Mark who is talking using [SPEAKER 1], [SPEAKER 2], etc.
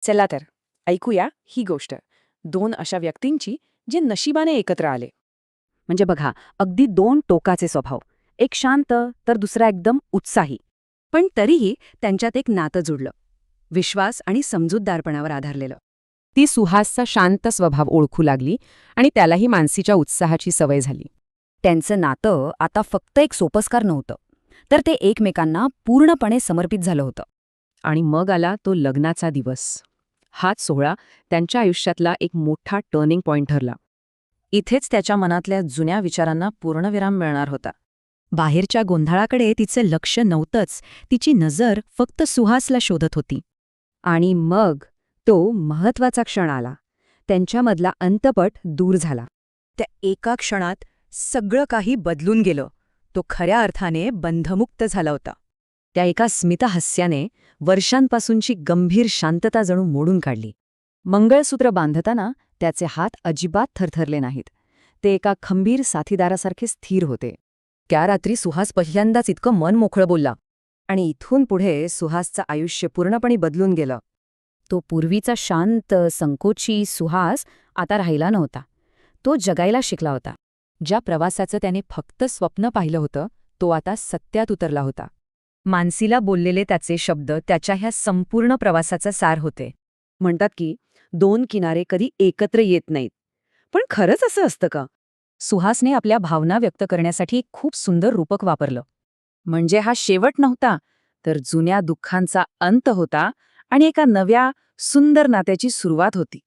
[SPEAKER 1] चला तर ऐकूया ही गोष्ट दोन अशा व्यक्तींची जे नशिबाने एकत्र आले.
[SPEAKER 2] म्हणजे बघा, अगदी दोन टोकाचे स्वभाव. एक शांत तर दुसरा एकदम उत्साही. पण तरीही त्यांच्यात एक नातं जुडलं. विश्वास आणि समजूतदारपणावर आधारलेलं.
[SPEAKER 3] ती सुहासचा शांत स्वभाव ओळखू लागली आणि त्यालाही मानसीच्या उत्साहाची सवय झाली.
[SPEAKER 2] त्यांचं नातं आता फक्त एक सोपस्कार नव्हतं, तर ते एकमेकांना पूर्णपणे समर्पित झालं होतं.
[SPEAKER 3] आणि मग आला तो लग्नाचा दिवस. हाच सोहळा त्यांच्या आयुष्यातला एक मोठा टर्निंग पॉइंट ठरला.
[SPEAKER 1] इथेच त्याच्या मनातल्या जुन्या विचारांना पूर्णविराम मिळणार होता.
[SPEAKER 2] बाहेरच्या गोंधळाकडे तिचं लक्ष नव्हतंच, तिची नजर फक्त सुहासला शोधत होती. आणि मग तो महत्वाचा क्षण आला. त्यांच्यामधला अंतपट दूर झाला. त्या एका क्षणात सगळं काही बदलून गेलं. तो खऱ्या अर्थाने बंधमुक्त झाला होता. त्या एका स्मितहास्याने वर्षांपासूनची गंभीर शांतता जणू मोडून काढली. मंगळसूत्र बांधताना त्याचे हात अजिबात थरथरले नाहीत. ते एका खंबीर साथीदारासारखे स्थिर होते. त्या रात्री सुहास पहिल्यांदाच इतकं मन मोकळं बोलला. आणि इथून पुढे सुहासचं आयुष्य पूर्णपणे बदलून गेलं. तो पूर्वीचा शांत, संकोची सुहास आता राहिला नव्हता. तो जगायला शिकला होता. ज्या प्रवासाचं त्याने फक्त स्वप्न पाहिलं होतं, तो आता सत्यात उतरला होता. मानसीला बोललेले त्याचे शब्द त्याच्या ह्या संपूर्ण प्रवासाचा सार होते.
[SPEAKER 1] म्हणतात की दोन किनारे कधी एकत्र येत नाहीत. पण खरंच असं असतं का?
[SPEAKER 2] सुहासने आपल्या भावना व्यक्त करण्यासाठी एक खूप सुंदर रूपक वापरलं.
[SPEAKER 1] म्हणजे हा शेवट नव्हता, तर जुन्या दुःखांचा अंत होता आणि एका नव्या, सुंदर नात्याची सुरुवात होती.